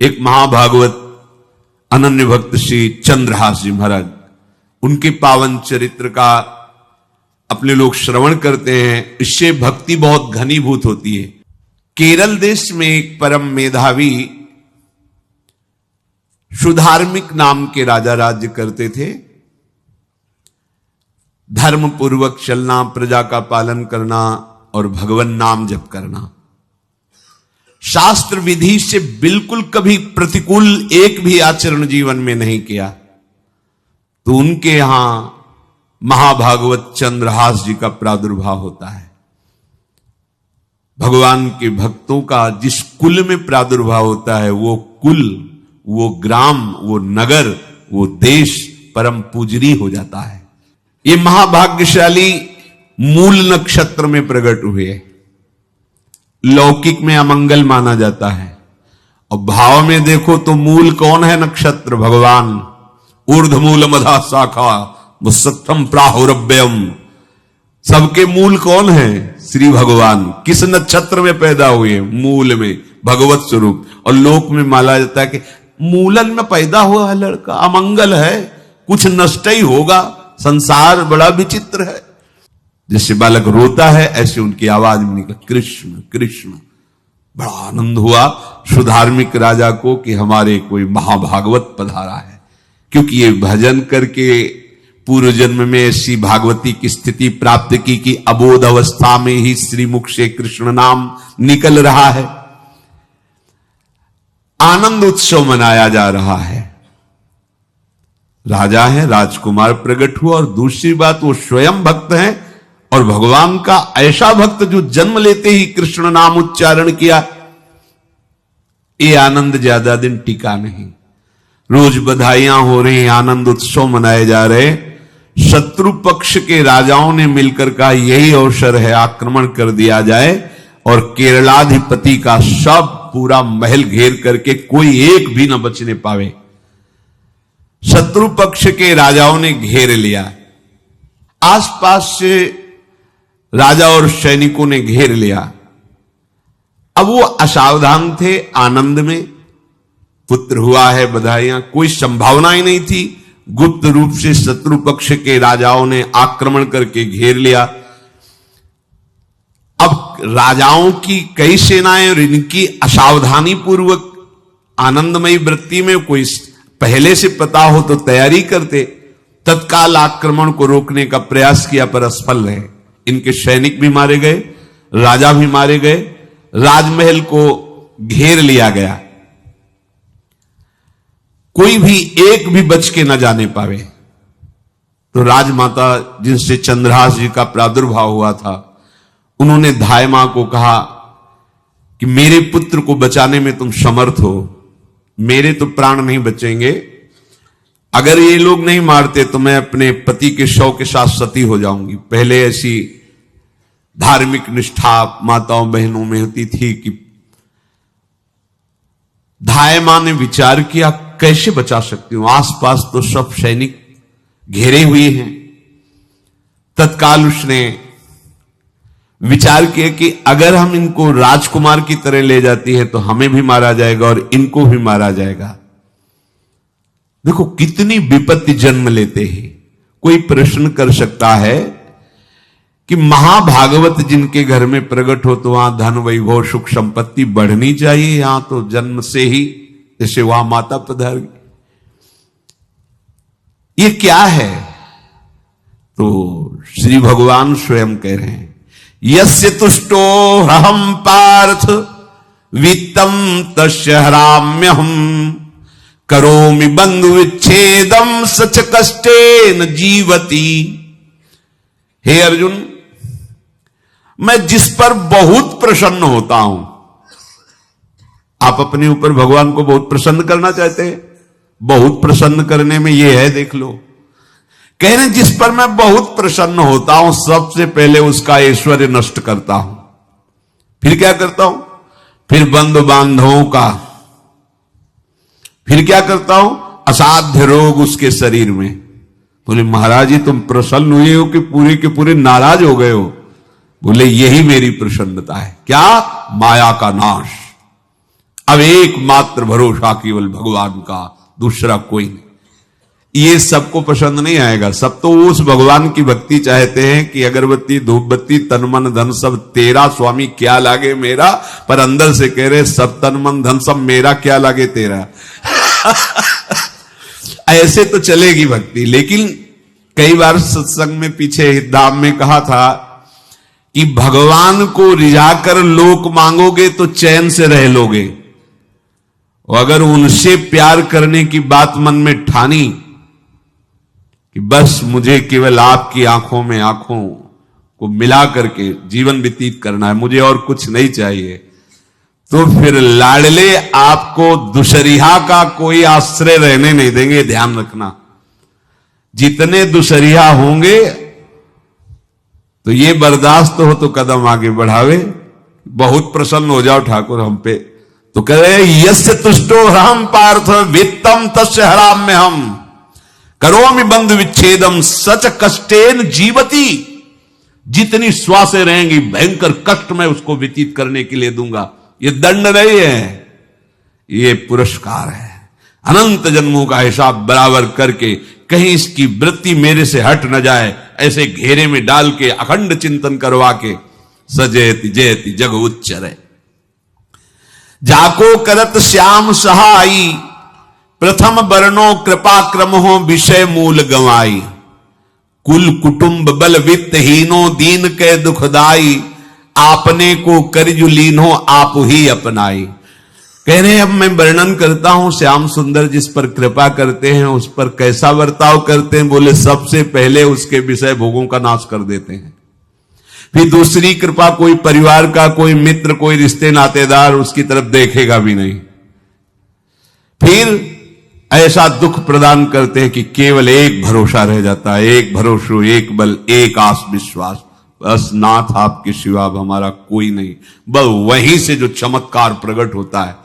एक महाभागवत अनन्य भक्त श्री चंद्रहास जी महाराज, उनके पावन चरित्र का अपने लोग श्रवण करते हैं, इससे भक्ति बहुत घनीभूत होती है। केरल देश में एक परम मेधावी सुधार्मिक नाम के राजा राज्य करते थे। धर्म पूर्वक चलना, प्रजा का पालन करना और भगवान नाम जप करना, शास्त्र विधि से बिल्कुल कभी प्रतिकूल एक भी आचरण जीवन में नहीं किया। तो उनके यहां महाभागवत चंद्रहास जी का प्रादुर्भाव होता है। भगवान के भक्तों का जिस कुल में प्रादुर्भाव होता है, वो कुल, वो ग्राम, वो नगर, वो देश परम पूजनीय हो जाता है। ये महाभाग्यशाली मूल नक्षत्र में प्रकट हुए। लौकिक में अमंगल माना जाता है और भाव में देखो तो मूल कौन है? नक्षत्र भगवान। ऊर्ध्वमूल मधा शाखा मुसत्तम प्राहुरव्ययम। सबके मूल कौन है? श्री भगवान। किस नक्षत्र में पैदा हुए? मूल में, भगवत स्वरूप। और लोक में माना जाता है कि मूलन में पैदा हुआ है लड़का, अमंगल है, कुछ नष्ट ही होगा, संसार बड़ा विचित्र है। जैसे बालक रोता है ऐसे उनकी आवाज में निकला कृष्ण कृष्ण। बड़ा आनंद हुआ सुधार्मिक राजा को कि हमारे कोई महाभागवत पधारा है, क्योंकि ये भजन करके पूर्व जन्म में ऐसी भागवती की स्थिति प्राप्त की कि अबोध अवस्था में ही श्रीमुख से कृष्ण नाम निकल रहा है। आनंद उत्सव मनाया जा रहा है। राजा है, राजकुमार प्रकट हुआ, और दूसरी बात वो स्वयं भक्त हैं और भगवान का ऐसा भक्त जो जन्म लेते ही कृष्ण नाम उच्चारण किया। ये आनंद ज्यादा दिन टिका नहीं। रोज बधाइयां हो रही, आनंद उत्सव मनाए जा रहे। शत्रु पक्ष के राजाओं ने मिलकर कहा यही अवसर है, आक्रमण कर दिया जाए और केरलाधिपति का सब पूरा महल घेर करके कोई एक भी न बचने पावे। शत्रु पक्ष के राजाओं ने घेर लिया। आसपास से राजा और सैनिकों ने घेर लिया। अब वो असावधान थे, आनंद में पुत्र हुआ है, बधाइयां, कोई संभावना ही नहीं थी। गुप्त रूप से शत्रु पक्ष के राजाओं ने आक्रमण करके घेर लिया। अब राजाओं की कई सेनाएं और इनकी असावधानी पूर्वक आनंदमयी वृत्ति में कोई पहले से पता हो तो तैयारी करते, तत्काल आक्रमण को रोकने का प्रयास किया पर असफल रहे। इनके सैनिक भी मारे गए, राजा भी मारे गए, राजमहल को घेर लिया गया, कोई भी एक भी बच के न जाने पावे। तो राजमाता जिनसे चंद्रहास जी का प्रादुर्भाव हुआ था, उन्होंने धाय मां को कहा कि मेरे पुत्र को बचाने में तुम समर्थ हो, मेरे तो प्राण नहीं बचेंगे, अगर ये लोग नहीं मारते तो मैं अपने पति के शव के साथ सती हो जाऊंगी। पहले ऐसी धार्मिक निष्ठा माताओं बहनों में होती थी कि धाय मां ने विचार किया कैसे बचा सकती हूं, आसपास तो सब सैनिक घेरे हुए हैं। तत्काल उसने विचार किया कि अगर हम इनको राजकुमार की तरह ले जाती है तो हमें भी मारा जाएगा और इनको भी मारा जाएगा। देखो कितनी विपत्ति जन्म लेते हैं। कोई प्रश्न कर सकता है कि महाभागवत जिनके घर में प्रकट हो तो वहां धन वैभव सुख संपत्ति बढ़नी चाहिए, यहां तो जन्म से ही जैसे वहां माता पधार गई, ये क्या है? तो श्री भगवान स्वयं कह रहे हैं यस्य तुष्टो हम पार्थ वित्तम तस्य हराम्यहम करोमि बंधु विच्छेदम सच कष्टे न जीवती। हे अर्जुन, मैं जिस पर बहुत प्रसन्न होता हूं, आप अपने ऊपर भगवान को बहुत प्रसन्न करना चाहते हैं, बहुत प्रसन्न करने में यह है, देख लो, कह रहे जिस पर मैं बहुत प्रसन्न होता हूं सबसे पहले उसका ऐश्वर्य नष्ट करता हूं। फिर क्या करता हूं? फिर बंधु बांधवों का, फिर क्या करता हूं? असाध्य रोग उसके शरीर में। बोले महाराज जी तुम प्रसन्न हुए हो कि पूरे के पूरे नाराज हो गए हो? बोले यही मेरी प्रसन्नता है। क्या? माया का नाश, अब एकमात्र भरोसा केवल भगवान का, दूसरा कोई नहीं। ये सबको पसंद नहीं आएगा। सब तो उस भगवान की भक्ति चाहते हैं कि अगरबत्ती धूप बत्ती तन मन धन सब तेरा, स्वामी क्या लागे मेरा, पर अंदर से कह रहे सब तन मन धन सब मेरा, क्या लागे तेरा। ऐसे तो चलेगी भक्ति। लेकिन कई बार सत्संग में पीछे धाम में कहा था कि भगवान को रिझाकर लोक मांगोगे तो चैन से रह लोगे, और अगर उनसे प्यार करने की बात मन में ठानी कि बस मुझे केवल आपकी आंखों में आंखों को मिला करके जीवन व्यतीत करना है, मुझे और कुछ नहीं चाहिए, तो फिर लाडले आपको दुशरिहा का कोई आश्रय रहने नहीं देंगे। ध्यान रखना, जितने दुशरिहा होंगे तो ये बर्दाश्त हो तो कदम आगे बढ़ावे। बहुत प्रसन्न हो जाओ ठाकुर हम पे तो कह रहे यस्य तुष्टो हम पार्थ वित्तम तस्य हराम में हम करोमि बंधु विच्छेदम सच कष्टेन जीवती। जितनी श्वासें रहेंगी भयंकर कष्ट में उसको व्यतीत करने के लिए दूंगा। ये दंड नहीं है, ये पुरस्कार है। अनंत जन्मों का हिसाब बराबर करके कहीं इसकी वृत्ति मेरे से हट न जाए, ऐसे घेरे में डाल के अखंड चिंतन करवा के सजयति जयति जग उच्चरे। जाको करत श्याम सहाई प्रथम वर्णो कृपा क्रम हो विषय मूल गंवाई। कुल कुटुंब बल वित्त हीनो दीन के दुखदाई। आपने को करजु लीनो आप ही अपनाई। कह रहे अब मैं वर्णन करता हूं श्याम सुंदर जिस पर कृपा करते हैं उस पर कैसा बर्ताव करते हैं। बोले सबसे पहले उसके विषय भोगों का नाश कर देते हैं। फिर दूसरी कृपा कोई परिवार का, कोई मित्र, कोई रिश्ते नातेदार उसकी तरफ देखेगा भी नहीं। फिर ऐसा दुख प्रदान करते हैं कि केवल एक भरोसा रह जाता है, एक भरोसो, एक बल, एक आस विश्वास, बस नाथ आपके सिवा हमारा कोई नहीं। बस वहीं से जो चमत्कार प्रकट होता है,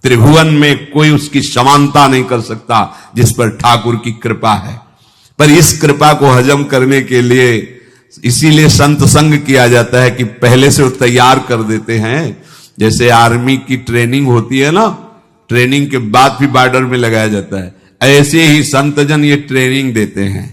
त्रिभुवन में कोई उसकी समानता नहीं कर सकता जिस पर ठाकुर की कृपा है। पर इस कृपा को हजम करने के लिए इसीलिए संत संग किया जाता है कि पहले से वो तैयार कर देते हैं। जैसे आर्मी की ट्रेनिंग होती है ना, ट्रेनिंग के बाद भी बॉर्डर में लगाया जाता है, ऐसे ही संतजन ये ट्रेनिंग देते हैं।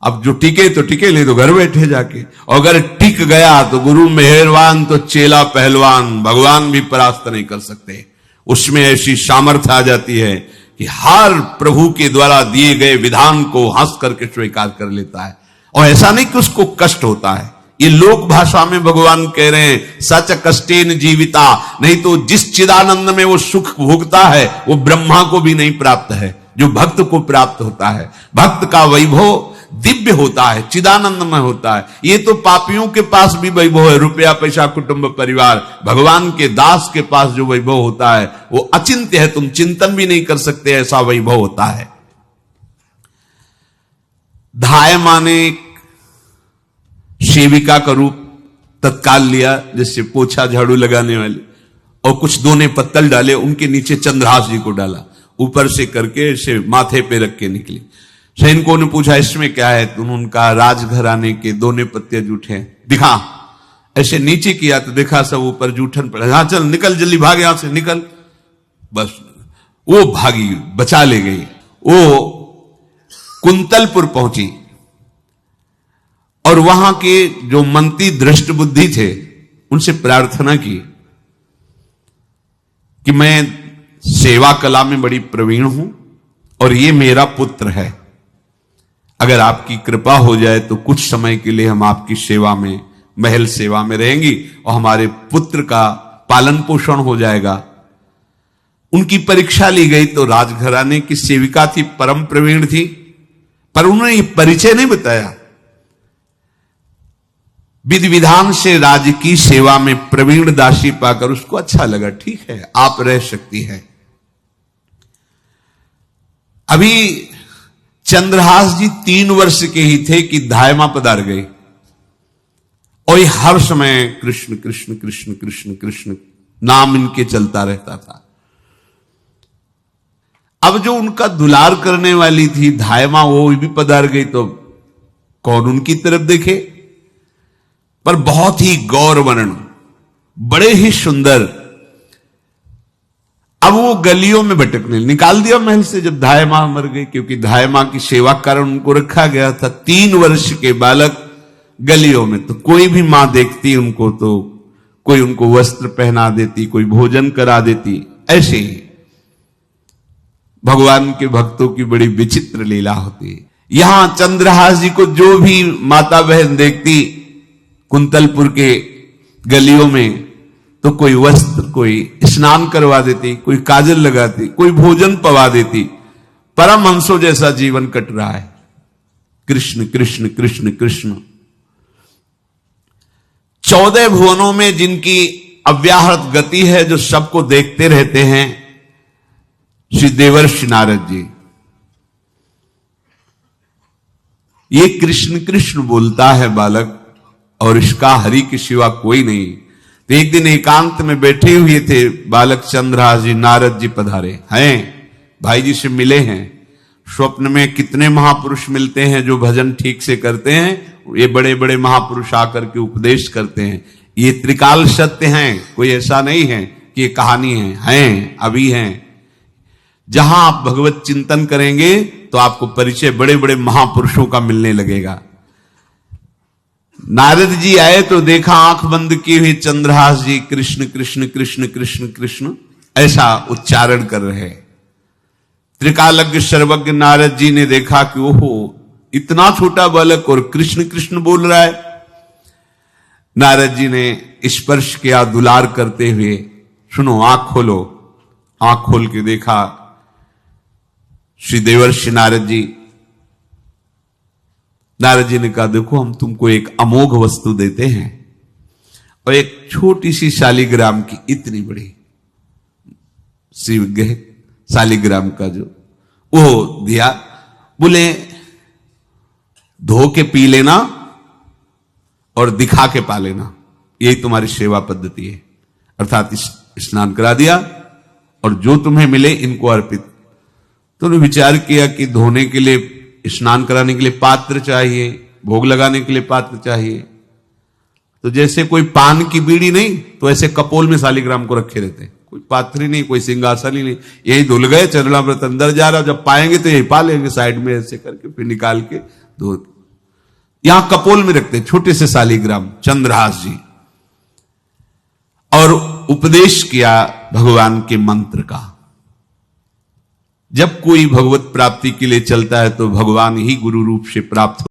अब जो टिके तो टिके, नहीं तो घर बैठे जाके। और अगर टिक गया तो गुरु मेहरबान तो चेला पहलवान, भगवान भी परास्त नहीं कर सकते। उसमें ऐसी सामर्थ्य आ जाती है कि हर प्रभु के द्वारा दिए गए विधान को हंस करके स्वीकार कर लेता है। और ऐसा नहीं कि उसको कष्ट होता है। ये लोक भाषा में भगवान कह रहे हैं सच कष्टेन जीविता। नहीं तो जिस चिदानंद में वो सुख भोगता है वो ब्रह्मा को भी नहीं प्राप्त है जो भक्त को प्राप्त होता है। भक्त का वैभव दिव्य होता है, चिदानंदमय होता है। ये तो पापियों के पास भी वैभव है, रुपया पैसा कुटुंब परिवार। भगवान के दास के पास जो वैभव होता है वो अचिंत्य है, तुम चिंतन भी नहीं कर सकते, ऐसा वैभव होता है। धाय माने सेविका का रूप तत्काल लिया, जिससे पोछा झाड़ू लगाने वाले, और कुछ दोने पत्तल डाले, उनके नीचे चंद्रहास जी को डाला, ऊपर से करके इसे माथे पे रख के निकली। सैनिकों ने पूछा इसमें क्या है, तो उनका राजघराने के दोने पत्ते जूठे दिखा। ऐसे नीचे किया तो देखा सब ऊपर जूठन पड़ा। हाँ चल निकल, जल्दी भाग यहां से निकल। बस वो भागी, बचा ले गई। वो कुंतलपुर पहुंची और वहां के जो मंत्री दृष्ट बुद्धि थे उनसे प्रार्थना की कि मैं सेवा कला में बड़ी प्रवीण हूं और ये मेरा पुत्र है, अगर आपकी कृपा हो जाए तो कुछ समय के लिए हम आपकी सेवा में, महल सेवा में रहेंगी और हमारे पुत्र का पालन पोषण हो जाएगा। उनकी परीक्षा ली गई तो राजघराने की सेविका थी, परम प्रवीण थी, पर उन्होंने ये परिचय नहीं बताया। विधि विधान से राज्य की सेवा में प्रवीण दासी पाकर उसको अच्छा लगा, ठीक है आप रह सकती है। अभी चंद्रहास जी 3 वर्ष के ही थे कि धायमा पधार गए और हर समय कृष्ण कृष्ण कृष्ण कृष्ण कृष्ण नाम इनके चलता रहता था। अब जो उनका दुलार करने वाली थी धायमा, वो भी पधार गई तो कौन उनकी तरफ देखे। पर बहुत ही गौर वर्णन, बड़े ही सुंदर अब वो गलियों में भटकने, निकाल दिया महल से जब धाय मां मर गई, क्योंकि धाय मां की सेवा कारण उनको रखा गया था। 3 वर्ष के बालक गलियों में, तो कोई भी मां देखती उनको तो कोई उनको वस्त्र पहना देती, कोई भोजन करा देती। ऐसे ही भगवान के भक्तों की बड़ी विचित्र लीला होती है। यहां चंद्रहास जी को जो भी माता बहन देखती कुंतलपुर के गलियों में, तो कोई वस्त्र, कोई स्नान करवा देती, कोई काजल लगाती, कोई भोजन पवा देती। परमहंसों जैसा जीवन कट रहा है। कृष्ण कृष्ण कृष्ण कृष्ण। 14 भुवनों में जिनकी अव्याहत गति है, जो सबको देखते रहते हैं, श्री देवर्षि नारद जी। ये कृष्ण कृष्ण बोलता है बालक, और इसका हरि के सिवा कोई नहीं। तो एक दिन एकांत में बैठे हुए थे बालक चंद्रहास जी, नारद जी पधारे हैं, भाई जी से मिले हैं। स्वप्न में कितने महापुरुष मिलते हैं जो भजन ठीक से करते हैं, ये बड़े बड़े महापुरुष आकर के उपदेश करते हैं। ये त्रिकाल सत्य हैं, कोई ऐसा नहीं है कि ये कहानी हैं, अभी हैं। जहां आप भगवत चिंतन करेंगे तो आपको परिचय बड़े बड़े महापुरुषों का मिलने लगेगा। नारद जी आए तो देखा आंख बंद किए हुए चंद्रहास जी कृष्ण कृष्ण कृष्ण कृष्ण कृष्ण ऐसा उच्चारण कर रहे। त्रिकालज्ञ सर्वज्ञ नारद जी ने देखा कि ओहो, इतना छोटा बालक और कृष्ण कृष्ण बोल रहा है। नारद जी ने स्पर्श किया दुलार करते हुए, सुनो आंख खोलो। आंख खोल के देखा श्री देवर्षि नारद जी। नारद जी ने कहा, देखो हम तुमको एक अमोघ वस्तु देते हैं, और एक छोटी सी शालिग्राम की इतनी बड़ी शिवग्रह शालिग्राम का जो वो दिया। बोले धो के पी लेना और दिखा के पा लेना, यही तुम्हारी सेवा पद्धति है। अर्थात स्नान करा दिया और जो तुम्हें मिले इनको अर्पित। तो उन्होंने विचार किया कि धोने के लिए, स्नान कराने के लिए पात्र चाहिए, भोग लगाने के लिए पात्र चाहिए। तो जैसे कोई पान की बीड़ी नहीं, तो ऐसे कपोल में शालिग्राम को रखे रहते हैं। कोई पात्र ही नहीं, कोई सिंहासन ही नहीं, यही धुल गए। चरणामृत अंदर जा रहा, जब पाएंगे तो यही पा लेंगे, साइड में ऐसे करके फिर निकाल के धो। यहां कपोल में रखते छोटे से शालिग्राम चंद्रहास जी। और उपदेश किया भगवान के मंत्र का। जब कोई भगवत प्राप्ति के लिए चलता है तो भगवान ही गुरु रूप से प्राप्त